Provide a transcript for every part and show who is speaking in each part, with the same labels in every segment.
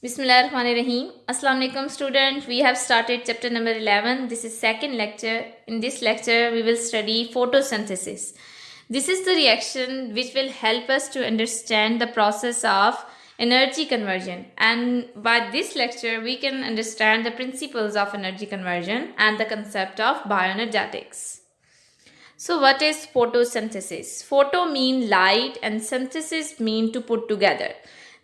Speaker 1: Bismillahirrahmanirrahim. Assalamu alaikum student. We have started chapter number 11. This is second lecture. In this lecture we will study photosynthesis. This is the reaction which will help us to understand the process of energy conversion, and by this lecture we can understand the principles of energy conversion and the concept of bioenergetics. So what is photosynthesis? Photo mean light and synthesis mean to put together.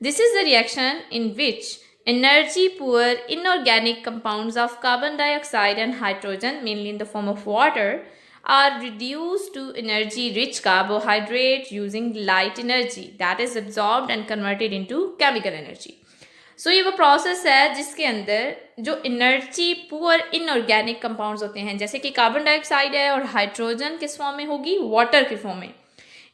Speaker 1: This is the reaction in which energy poor inorganic compounds of carbon dioxide and hydrogen, mainly in the form of water, are reduced to energy rich carbohydrate using light energy that is absorbed and converted into chemical energy. सो ये वो process है जिसके अंदर जो energy poor inorganic compounds होते हैं, जैसे कि कार्बन डाइऑक्साइड है और हाइड्रोजन किस फॉर्म में होगी, वाटर के फॉर्म में,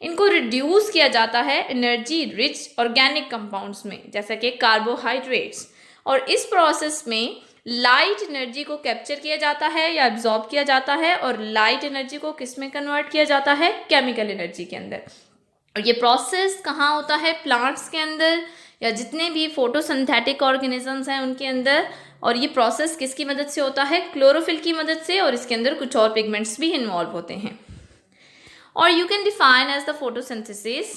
Speaker 1: इनको रिड्यूस किया जाता है एनर्जी रिच ऑर्गेनिक कंपाउंड्स में, जैसे कि कार्बोहाइड्रेट्स। और इस प्रोसेस में लाइट एनर्जी को कैप्चर किया जाता है या एब्जॉर्ब किया जाता है, और लाइट एनर्जी को किस में कन्वर्ट किया जाता है, केमिकल एनर्जी के अंदर। और ये प्रोसेस कहाँ होता है, प्लांट्स के अंदर या जितने भी फोटोसिंथेटिक ऑर्गेनिजम्स हैं उनके अंदर। और ये प्रोसेस किसकी मदद से होता है, क्लोरोफिल की मदद से, और इसके अंदर कुछ और पिगमेंट्स भी इन्वॉल्व होते हैं। और you can define as the photosynthesis,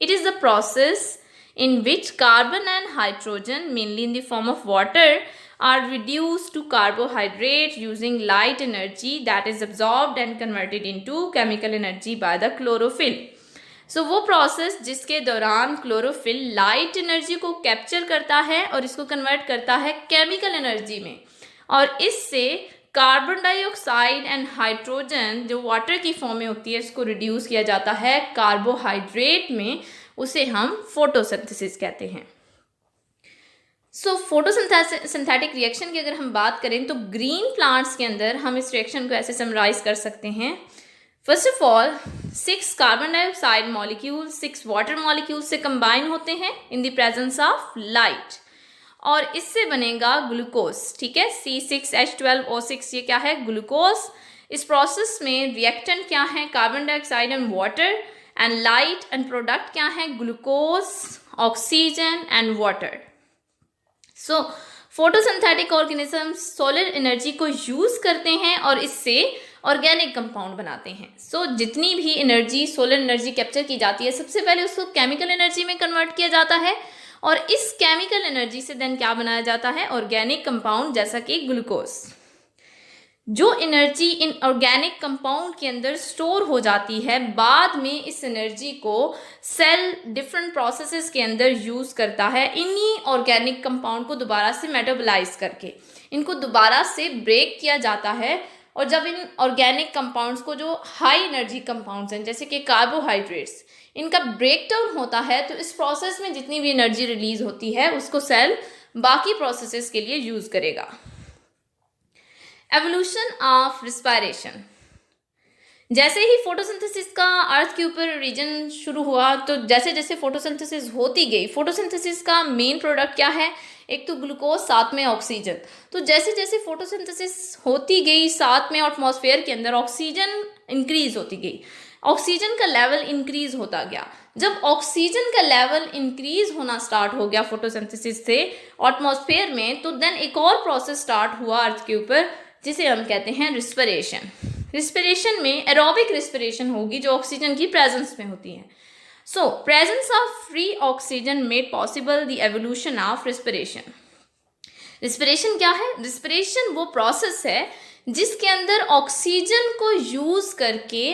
Speaker 1: it is the process in which carbon and hydrogen, mainly in the form of water, are reduced to carbohydrate using light energy that is absorbed and converted into chemical energy by the chlorophyll. So वो process जिसके दौरान chlorophyll light energy को capture करता है और इसको convert करता है केमिकल एनर्जी में, और इससे कार्बन डाइऑक्साइड एंड हाइड्रोजन जो वाटर की फॉर्म में होती है इसको रिड्यूस किया जाता है कार्बोहाइड्रेट में, उसे हम फोटोसिंथेसिस कहते हैं। सो फोटोसिंथेटिक रिएक्शन की अगर हम बात करें तो ग्रीन प्लांट्स के अंदर हम इस रिएक्शन को ऐसे समराइज कर सकते हैं। First of all 6 carbon dioxide molecule 6 water molecule से कंबाइन होते हैं इन द प्रेजेंस ऑफ लाइट, और इससे बनेगा ग्लूकोज। ठीक है, C6H12O6 ये क्या है, ग्लूकोज। इस प्रोसेस में रिएक्टेंट क्या है, carbon dioxide and water, and light and product क्या है, glucose, oxygen and water. So photosynthetic organisms solar energy को यूज करते हैं और इससे ऑर्गेनिक कंपाउंड बनाते हैं। सो जितनी भी एनर्जी सोलर एनर्जी कैप्चर की जाती है सबसे पहले उसको केमिकल एनर्जी में कन्वर्ट किया जाता है, और इस केमिकल एनर्जी से देन क्या बनाया जाता है, ऑर्गेनिक कंपाउंड, जैसा कि ग्लूकोज। जो एनर्जी इन ऑर्गेनिक कंपाउंड के अंदर स्टोर हो जाती है, बाद में इस एनर्जी को सेल डिफरेंट प्रोसेसेस के अंदर यूज करता है, इन्हीं ऑर्गेनिक कंपाउंड को दोबारा से मेटाबोलाइज करके इनको दोबारा से ब्रेक किया जाता है। और जब इन ऑर्गेनिक कंपाउंड्स को, जो हाई एनर्जी कंपाउंड्स हैं जैसे कि कार्बोहाइड्रेट्स, इनका ब्रेक डाउन होता है तो इस प्रोसेस में जितनी भी एनर्जी रिलीज होती है उसको सेल बाकी प्रोसेसेस के लिए यूज करेगा। एवोल्यूशन ऑफ रिस्पायरेशन, जैसे ही फोटोसिंथेसिस का अर्थ के ऊपर रीजन शुरू हुआ तो जैसे जैसे फोटोसिंथेसिस होती गई, फोटोसिंथेसिस का मेन प्रोडक्ट क्या है, एक तो ग्लूकोज, साथ में ऑक्सीजन। तो जैसे जैसे फोटोसिंथेसिस होती गई साथ में एटमॉस्फेयर के अंदर ऑक्सीजन इंक्रीज होती गई, ऑक्सीजन का लेवल इंक्रीज होता गया। जब ऑक्सीजन का लेवल इंक्रीज होना स्टार्ट हो गया फोटोसिंथेसिस से एटमॉस्फेयर में, तो देन एक और प्रोसेस स्टार्ट हुआ अर्थ के ऊपर जिसे हम कहते हैं रिस्पिरेशन। रिस्पिरेशन में एरोबिक रिस्पिरेशन होगी जो ऑक्सीजन की प्रेजेंस में होती है। So presence of free oxygen made possible the evolution of respiration. Respiration क्या है, रिस्पिरेशन वो प्रोसेस है जिसके अंदर ऑक्सीजन को यूज करके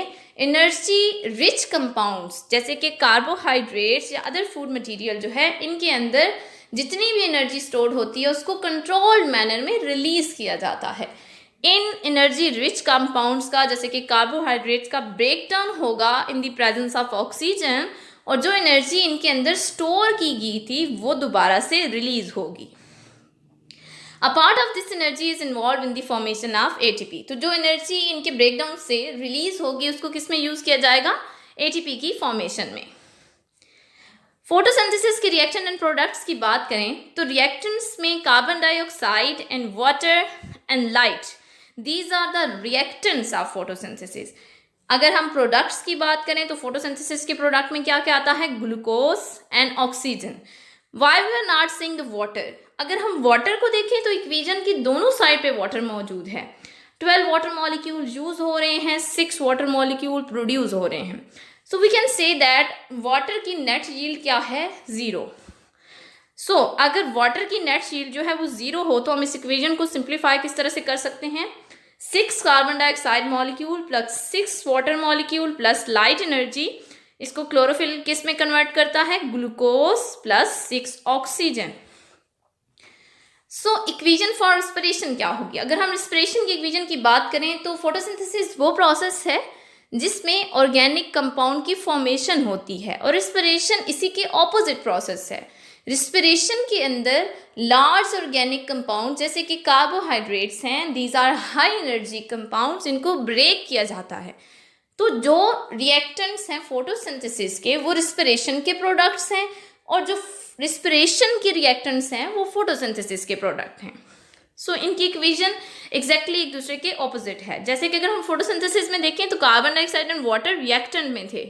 Speaker 1: एनर्जी रिच कंपाउंड्स जैसे कि कार्बोहाइड्रेट्स या अदर फूड मटेरियल जो है, इनके अंदर जितनी भी एनर्जी स्टोर्ड होती है उसको कंट्रोल्ड मैनर में रिलीज किया जाता है। इन एनर्जी रिच कंपाउंड्स का, जैसे कि कार्बोहाइड्रेट्स का, ब्रेक डाउन होगा इन द प्रेजेंस ऑफ ऑक्सीजन, और जो एनर्जी इनके अंदर स्टोर की गई थी वो दोबारा से रिलीज होगी। A part of this energy is involve in the formation of ATP. तो जो एनर्जी इनके ब्रेकडाउन से रिलीज होगी उसको किस में यूज किया जाएगा, एटीपी की फॉर्मेशन में। फोटोसिंथेसिस के रिएक्शन एंड प्रोडक्ट्स की बात करें तो रिएक्टेंट्स में carbon dioxide and water and light, these are the reactants of photosynthesis. अगर हम प्रोडक्ट्स की बात करें तो फोटोसिंथेसिस के प्रोडक्ट में क्या क्या आता है, glucose and oxygen. Why we are not seeing the water, अगर हम वाटर को देखें तो इक्वेशन की दोनों साइड पे वाटर मौजूद है। 12 वाटर मॉलिक्यूल यूज हो रहे हैं, 6 वाटर मॉलिक्यूल प्रोड्यूस हो रहे हैं। So we can say that water की नेट यील्ड क्या है, 0। सो अगर वाटर की नेट यील्ड जो है वो 0 हो तो हम इस इक्वेशन को सिंप्लीफाई किस तरह से कर सकते हैं, 6 carbon dioxide molecule plus 6 water molecule plus light energy, इसको क्लोरोफिल किस में कन्वर्ट करता है, glucose plus 6 oxygen. So equation for respiration क्या होगी, अगर हम रेस्पिरेशन की इक्वेशन की बात करें तो फोटोसिंथेसिस वो प्रोसेस है जिसमें ऑर्गेनिक कंपाउंड की फॉर्मेशन होती है, और रेस्पिरेशन इसी के ऑपोजिट प्रोसेस है। रिस्पिरेशन के अंदर लार्ज ऑर्गेनिक कंपाउंड जैसे कि कार्बोहाइड्रेट्स हैं, these are high energy compounds, इनको ब्रेक किया जाता है। तो जो रिएक्टेंट्स हैं फोटोसिंथेसिस के वो रिस्पिरेशन के प्रोडक्ट्स हैं, और जो रिस्पिरेशन के रिएक्टेंट्स हैं वो फोटोसिंथेसिस के प्रोडक्ट हैं। सो इनकी इक्वेशन एग्जैक्टली एक दूसरे के ऑपोजिट है। जैसे कि अगर हम फोटोसिंथेसिस में देखें तो carbon dioxide and water reactant में थे,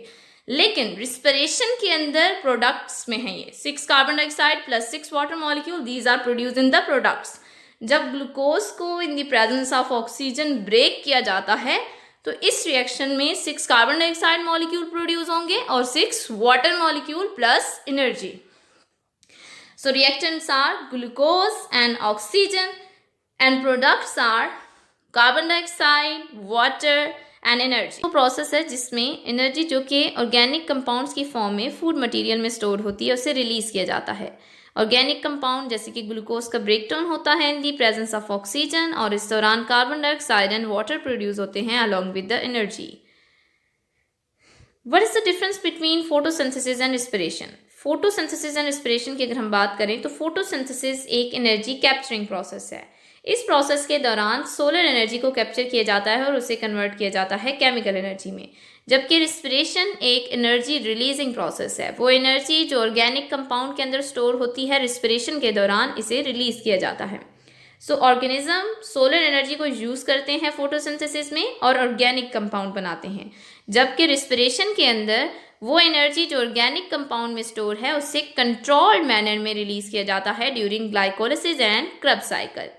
Speaker 1: लेकिन रिस्पिरेशन के अंदर प्रोडक्ट्स में है ये 6 carbon dioxide plus 6 water molecule, these are produced in the products. जब ग्लूकोज को in the presence of oxygen break किया जाता है तो इस रिएक्शन में 6 कार्बन डाइऑक्साइड मॉलिक्यूल प्रोड्यूस होंगे और 6 water molecule plus energy. So reactants are glucose and oxygen and products are carbon dioxide, water and energy. वो प्रोसेस है जिसमें एनर्जी जो कि ऑर्गेनिक कंपाउंड्स की फॉर्म में फूड मटेरियल में स्टोर होती है उसे रिलीज किया जाता है। ऑर्गेनिक कंपाउंड जैसे कि ग्लूकोज का ब्रेकडाउन होता है इन दी प्रेजेंस ऑफ ऑक्सीजन, और इस दौरान carbon dioxide and water produce होते हैं along with the energy. What is the difference between photosynthesis and respiration? Photosynthesis and respiration की अगर हम बात करें तो फोटोसिंथेसिस एक एनर्जी कैप्चरिंग प्रोसेस है। इस प्रोसेस के दौरान सोलर एनर्जी को कैप्चर किया जाता है और उसे कन्वर्ट किया जाता है केमिकल एनर्जी में, जबकि रिस्पिरेशन एक एनर्जी रिलीजिंग प्रोसेस है। वो एनर्जी जो ऑर्गेनिक कंपाउंड के अंदर स्टोर होती है रिस्पिरेशन के दौरान इसे रिलीज किया जाता है। सो ऑर्गेनिज्म सोलर एनर्जी को यूज़ करते हैं फोटोसिंथेसिस में और ऑर्गेनिक कंपाउंड बनाते हैं, जबकि रिस्पिरेशन के अंदर वो एनर्जी जो ऑर्गेनिक कंपाउंड में स्टोर है उसे कंट्रोल्ड मैनर में रिलीज किया जाता है during glycolysis and Krebs cycle.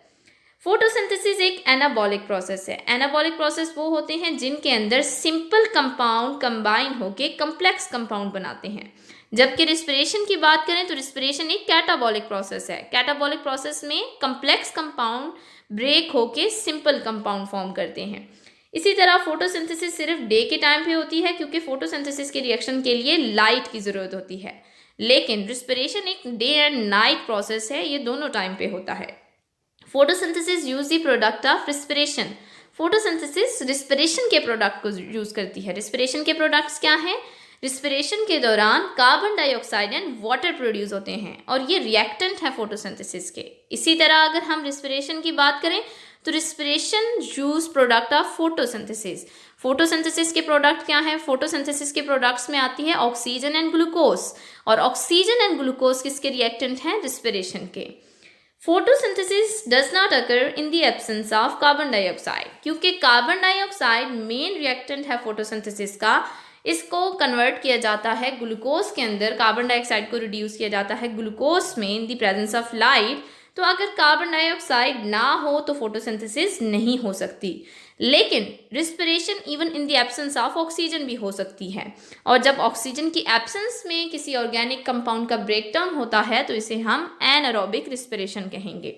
Speaker 1: Photosynthesis एक एनाबॉलिक प्रोसेस है। एनाबॉलिक प्रोसेस वो होते हैं जिनके अंदर सिंपल कंपाउंड कंबाइन होके कम्प्लेक्स कंपाउंड बनाते हैं, जबकि रिस्पिरेशन की बात करें तो रिस्पिरेशन एक कैटाबॉलिक प्रोसेस है। कैटाबॉलिक प्रोसेस में कम्प्लेक्स कंपाउंड ब्रेक होके सिंपल कंपाउंड फॉर्म करते हैं। इसी तरह फोटोसिंथेसिस सिर्फ डे के टाइम पे होती है क्योंकि फोटोसिंथेसिस के रिएक्शन के लिए लाइट की ज़रूरत होती है, लेकिन रिस्पिरेशन एक डे एंड नाइट प्रोसेस है, ये दोनों टाइम पे होता है। Photosynthesis use the product of respiration. Photosynthesis respiration के प्रोडक्ट को यूज करती है। रिस्पिरेशन के प्रोडक्ट्स क्या हैं? रिस्पिरेशन के दौरान carbon dioxide and water produce होते हैं और ये रिएक्टेंट है फोटोसिंथेसिस के। इसी तरह अगर हम रिस्पिरेशन की बात करें तो respiration use product of photosynthesis. Photosynthesis के प्रोडक्ट क्या हैं? फोटोसिंथेसिस के प्रोडक्ट्स में आती है ऑक्सीजन एंड ग्लूकोज, और ऑक्सीजन एंड ग्लूकोज किसके रिएक्टेंट हैं? रिस्पिरेशन के। Photosynthesis does not occur in the absence of carbon dioxide, क्योंकि कार्बन डाइऑक्साइड मेन रिएक्टेंट है फोटोसिंथेसिस का। इसको कन्वर्ट किया जाता है ग्लूकोज के अंदर, कार्बन डाइऑक्साइड को रिड्यूस किया जाता है ग्लूकोज में इन द प्रेजेंस ऑफ लाइट। तो अगर कार्बन डाइऑक्साइड ना हो तो फोटोसिंथेसिस नहीं हो सकती, लेकिन respiration even in the absence of oxygen भी हो सकती है, और जब ऑक्सीजन की एब्सेंस में किसी ऑर्गेनिक कंपाउंड का ब्रेकडाउन होता है तो इसे हम एनारोबिक रिस्पिरेशन कहेंगे।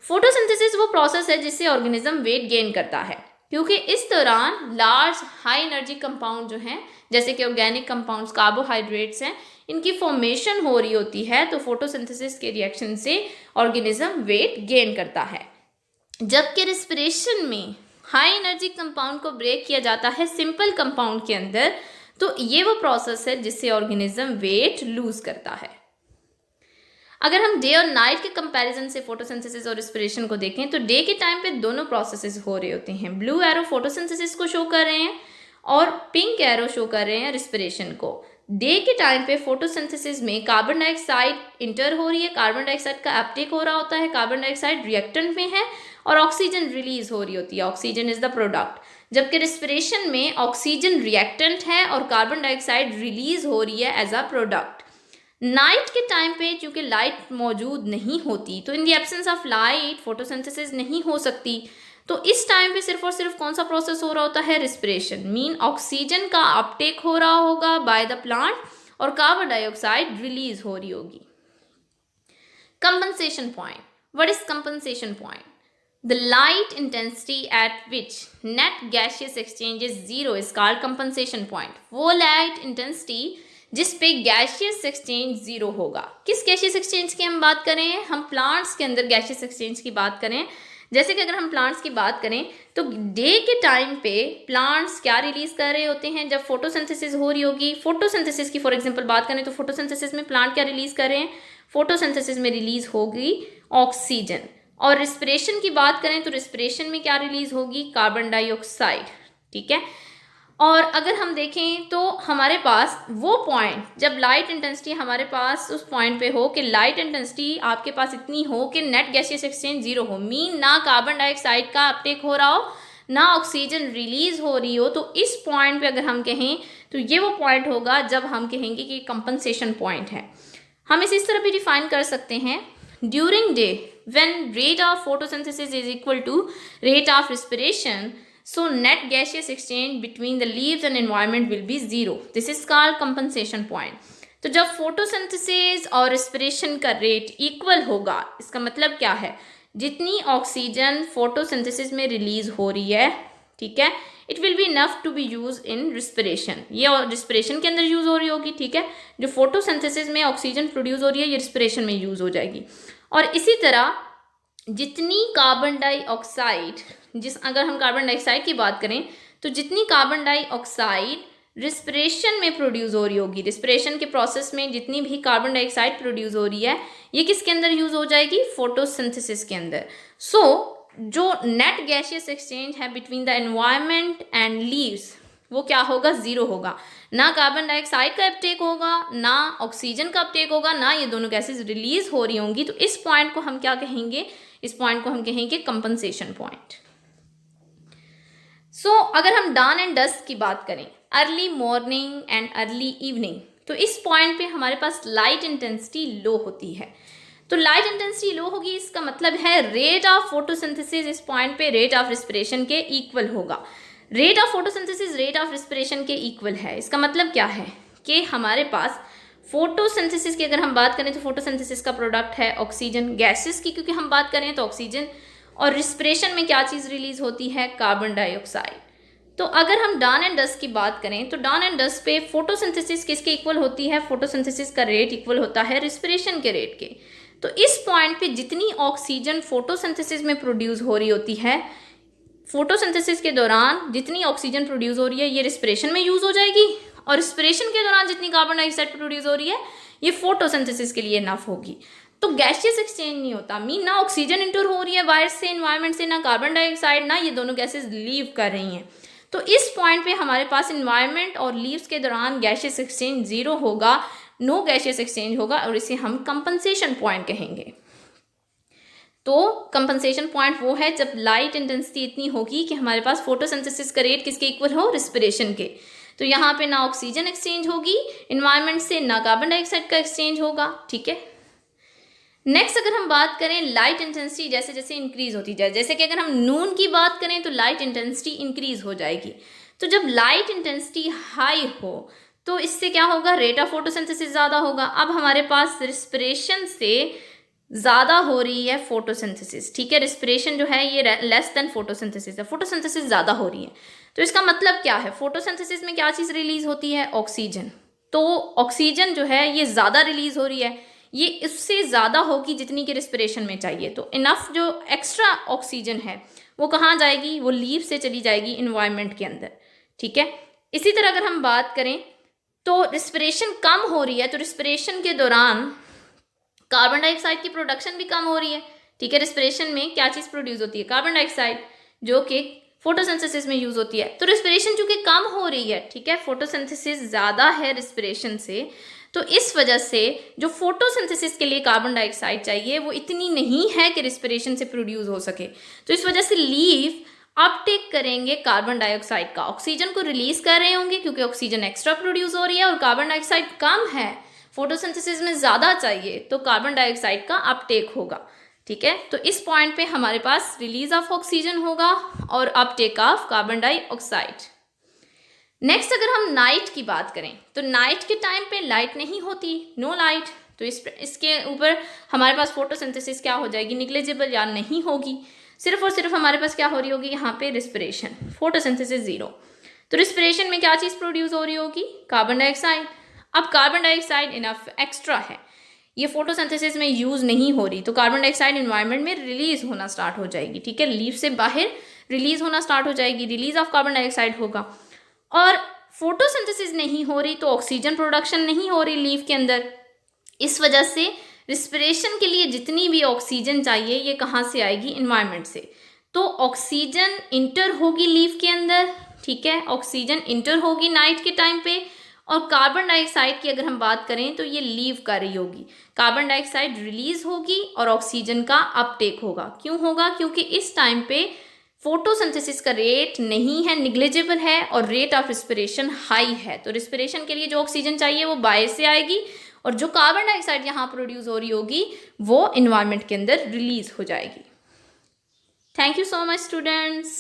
Speaker 1: फोटोसिंथेसिस वो प्रोसेस है जिससे ऑर्गेनिज्म वेट गेन करता है, क्योंकि इस दौरान लार्ज हाई एनर्जी कंपाउंड जो हैं जैसे कि ऑर्गेनिक कंपाउंड्स कार्बोहाइड्रेट्स हैं, इनकी फॉर्मेशन हो रही होती है, तो फोटोसिंथेसिस के रिएक्शन से ऑर्गेनिज्म वेट गेन करता है। जबकि रिस्पिरेशन में हाई एनर्जी कंपाउंड को ब्रेक किया जाता है सिंपल कंपाउंड के अंदर, तो ये वो प्रोसेस है जिससे ऑर्गेनिज्म वेट लूज करता है। अगर हम डे और नाइट के कंपैरिजन से फोटोसिंथेसिस और रिस्पिरेशन को देखें तो डे के टाइम पे दोनों प्रोसेसेस हो रहे होते हैं। ब्लू एरो फोटोसिंथेसिस को शो कर रहे हैं और पिंक एरो शो कर रहे हैं रिस्पिरेशन को। डे के टाइम पे फोटोसिंथेसिस में कार्बन डाइऑक्साइड इंटर हो रही है, कार्बन डाइऑक्साइड का अपटेक हो रहा होता है, कार्बन डाइऑक्साइड रिएक्टेंट में है और ऑक्सीजन रिलीज हो रही होती है, ऑक्सीजन इज द प्रोडक्ट। जबकि रिस्पिरेशन में ऑक्सीजन रिएक्टेंट है और कार्बन डाइऑक्साइड रिलीज हो रही है एज अ प्रोडक्ट। नाइट के टाइम पे चूंकि लाइट मौजूद नहीं होती तो in the absence of light photosynthesis नहीं हो सकती। तो इस टाइम पे सिर्फ और सिर्फ कौन सा प्रोसेस हो रहा होता है, रिस्पिरेशन। मीन ऑक्सीजन का अपटेक हो रहा होगा बाय द प्लांट और कार्बन डाइऑक्साइड रिलीज हो रही होगी। Compensation point, what is compensation point? The light intensity at which net gaseous exchange is zero is called compensation point। वो light intensity जिस पे gaseous exchange zero होगा। किस gaseous exchange की हम बात करें? हम plants के अंदर gaseous exchange की बात करें। जैसे कि अगर हम प्लांट्स की बात करें तो डे के टाइम पे प्लांट्स क्या रिलीज कर रहे होते हैं जब फोटोसिंथेसिस हो रही होगी। फोटोसिंथेसिस की फॉर एग्जांपल बात करें तो फोटोसिंथेसिस में प्लांट क्या रिलीज कर रहे हैं, फोटोसिंथेसिस में रिलीज होगी ऑक्सीजन। और रिस्पिरेशन की बात करें तो रिस्पिरेशन में क्या रिलीज होगी, कार्बन डाइऑक्साइड। ठीक है, और अगर हम देखें तो हमारे पास वो पॉइंट जब लाइट इंटेंसिटी हमारे पास उस पॉइंट पे हो कि लाइट इंटेंसिटी आपके पास इतनी हो कि नेट गैसियस एक्सचेंज जीरो हो, मीन ना कार्बन डाइऑक्साइड का अपटेक हो रहा हो ना ऑक्सीजन रिलीज हो रही हो, तो इस पॉइंट पे अगर हम कहें तो ये वो पॉइंट होगा जब हम कहेंगे कि कंपनसेशन पॉइंट है। हम इस तरह भी डिफाइन कर सकते हैं, during day when rate of photosynthesis is equal to rate of respiration, so net gaseous exchange between the leaves and environment will be zero। this is called compensation point। तो जब फोटोसिंथेसिस और respiration का rate equal होगा, इसका मतलब क्या है, जितनी ऑक्सीजन फोटोसिंथेसिस में रिलीज हो रही है, ठीक है, it will be enough to be use in respiration. ये रिस्पिरेशन के अंदर यूज हो रही होगी, ठीक है, जो फोटोसिंथेसिस में ऑक्सीजन प्रोड्यूस हो रही है ये रिस्पिरेशन में यूज हो जाएगी। और इसी तरह जितनी कार्बन डाइऑक्साइड, अगर हम कार्बन डाइऑक्साइड की बात करें तो जितनी कार्बन डाइऑक्साइड रिस्पिरेशन में प्रोड्यूस हो रही होगी, रिस्पिरेशन के प्रोसेस में जितनी भी कार्बन डाइऑक्साइड प्रोड्यूस हो रही है ये किसके अंदर यूज हो जाएगी, फोटोसिंथेसिस के अंदर। जो नेट गैसियस एक्सचेंज है between the environment and leaves वो क्या होगा, जीरो होगा। ना कार्बन डाइऑक्साइड का अपटेक होगा ना ऑक्सीजन का अपटेक होगा, ना ये दोनों गैसेस रिलीज हो रही होंगी। तो इस पॉइंट को हम क्या कहेंगे, इस पॉइंट को हम कहेंगे कंपनसेशन पॉइंट। अगर हम डॉन एंड डस्क की बात करें, early morning and early evening, तो इस पॉइंट पे हमारे पास लाइट इंटेंसिटी लो होती है। तो लाइट इंटेंसिटी लो होगी, इसका मतलब है रेट ऑफ फोटोसिंथेसिस इस पॉइंट पे रेट ऑफ रिस्पिरेशन के इक्वल होगा। Rate of photosynthesis rate of respiration के इक्वल है, इसका मतलब क्या है कि हमारे पास फोटोसिंथेसिस की अगर हम बात करें तो फोटोसिंथेसिस का प्रोडक्ट है ऑक्सीजन, गैसेस की क्योंकि हम बात करें तो ऑक्सीजन, और रिस्पिरेशन में क्या चीज़ रिलीज होती है, कार्बन डाइऑक्साइड। तो अगर हम डॉन एंड डस्ट की बात करें तो डॉन एंड डस्ट पे फोटोसिंथेसिस किसके इक्वल होती है, फोटोसिंथेसिस का रेट इक्वल होता है रिस्पिरेशन के रेट के। तो इस पॉइंट पे जितनी ऑक्सीजन फोटोसिंथेसिस में प्रोड्यूस हो रही होती है, फोटोसिंथेसिस के दौरान जितनी ऑक्सीजन प्रोड्यूस हो रही है ये रिस्पिरेशन में यूज हो जाएगी, और रिस्पिरेशन के दौरान जितनी कार्बन डाइऑक्साइड प्रोड्यूस हो रही है ये फोटोसिंथेसिस के लिए इनफ होगी। तो गैसियस एक्सचेंज नहीं होता, मीन ना ऑक्सीजन इंटर हो रही है बाहर से एनवायरनमेंट से, ना कार्बन डाइऑक्साइड, ना ये दोनों गैसेस लीव कर रही हैं। तो इस पॉइंट पे हमारे पास एनवायरनमेंट और लीव्स के दौरान गैसियस एक्सचेंज जीरो होगा, नो गैसियस एक्सचेंज होगा, और इसे हम कंपनसेशन पॉइंट कहेंगे। तो कंपनसेशन पॉइंट वो है जब लाइट इंटेंसिटी इतनी होगी कि हमारे पास फोटोसिंथेसिस का रेट किसके इक्वल हो, रिस्पिरेशन के। तो यहाँ पे ना ऑक्सीजन एक्सचेंज होगी एनवायरनमेंट से, ना कार्बन डाइऑक्साइड का एक्सचेंज होगा, ठीक है। नेक्स्ट अगर हम बात करें लाइट इंटेंसिटी जैसे जैसे इंक्रीज होती जाए, जैसे कि अगर हम नून की बात करें तो लाइट इंटेंसिटी इंक्रीज हो जाएगी। तो जब लाइट इंटेंसिटी हाई हो तो इससे क्या होगा, रेट ऑफ फोटोसिंथेसिस ज़्यादा होगा। अब हमारे पास रिस्पिरेशन से ज़्यादा हो रही है फोटोसिंथेसिस, ठीक है, रिस्पिरेशन जो है ये लेस देन फोटोसिंथेसिस है, फोटोसिंथेसिस ज़्यादा हो रही है। तो इसका मतलब क्या है, फोटोसिंथेसिस में क्या चीज़ रिलीज होती है, ऑक्सीजन। तो ऑक्सीजन जो है ये ज़्यादा रिलीज हो रही है, ये इससे ज़्यादा होगी जितनी कि रिस्पिरेशन में चाहिए। तो इनफ जो एक्स्ट्रा ऑक्सीजन है वो कहाँ जाएगी, वो लीव से चली जाएगी इन्वायरमेंट के अंदर, ठीक है। इसी तरह अगर हम बात करें तो रिस्पिरेशन कम हो रही है, तो रिस्पिरेशन के दौरान कार्बन डाइऑक्साइड की प्रोडक्शन भी कम हो रही है, ठीक है। रिस्पिरेशन में क्या चीज़ प्रोड्यूस होती है, कार्बन डाइऑक्साइड, जो कि फोटोसिंथेसिस में यूज होती है। तो रिस्पिरेशन चूंकि कम हो रही है, ठीक है, फोटोसिंथेसिस ज़्यादा है रिस्पिरेशन से, तो इस वजह से जो फोटोसिंथेसिस के लिए कार्बन डाइऑक्साइड चाहिए वो इतनी नहीं है कि रिस्पिरेशन से प्रोड्यूस हो सके। तो इस वजह से लीव अपटेक करेंगे कार्बन डाइऑक्साइड का, ऑक्सीजन को रिलीज कर रहे होंगे क्योंकि ऑक्सीजन एक्स्ट्रा प्रोड्यूस हो रही है और कार्बन डाइऑक्साइड कम है, फोटोसिंथेसिस में ज़्यादा चाहिए तो कार्बन डाइऑक्साइड का अपटेक होगा, ठीक है। तो इस पॉइंट पे हमारे पास रिलीज ऑफ ऑक्सीजन होगा और Uptake of carbon dioxide. Next अगर हम नाइट की बात करें तो नाइट के टाइम पे लाइट नहीं होती, नो लाइट, तो इसके ऊपर हमारे पास फोटोसिंथेसिस क्या हो जाएगी, निग्लेजिबल या नहीं होगी। सिर्फ और सिर्फ हमारे पास क्या हो रही होगी यहाँ पे, रिस्पिरेशन, फोटोसिंथेसिस जीरो। तो रिस्पिरेशन में क्या चीज़ प्रोड्यूस हो रही होगी, कार्बन डाइऑक्साइड। अब कार्बन डाइऑक्साइड इनफ एक्स्ट्रा है, ये फोटोसिंथेसिस में यूज नहीं हो रही, तो कार्बन डाइऑक्साइड एनवायरनमेंट में रिलीज होना स्टार्ट हो जाएगी, ठीक है। लीफ से बाहर रिलीज होना स्टार्ट हो जाएगी, रिलीज ऑफ कार्बन डाइऑक्साइड होगा। और फोटोसिंथेसिस नहीं हो रही तो ऑक्सीजन प्रोडक्शन नहीं हो रही लीफ के अंदर। इस वजह से रिस्पिरेशन के लिए जितनी भी ऑक्सीजन चाहिए ये कहाँ से आएगी, इन्वायरमेंट से। तो ऑक्सीजन इंटर होगी लीफ के अंदर, ठीक है, ऑक्सीजन इंटर होगी नाइट के टाइम पे। और कार्बन डाइऑक्साइड की अगर हम बात करें तो ये लीव कर रही होगी, कार्बन डाइऑक्साइड रिलीज होगी और ऑक्सीजन का अपटेक होगा। क्यों होगा, क्योंकि इस टाइम पे फोटोसिंथेसिस का रेट नहीं है, निग्लेजिबल है, और रेट ऑफ रिस्पिरेशन हाई है। तो रिस्पिरेशन के लिए जो ऑक्सीजन चाहिए वो बाहर से आएगी और जो कार्बन डाइऑक्साइड यहाँ प्रोड्यूस हो रही होगी वो इन्वायरमेंट के अंदर रिलीज हो जाएगी। Thank you so much students.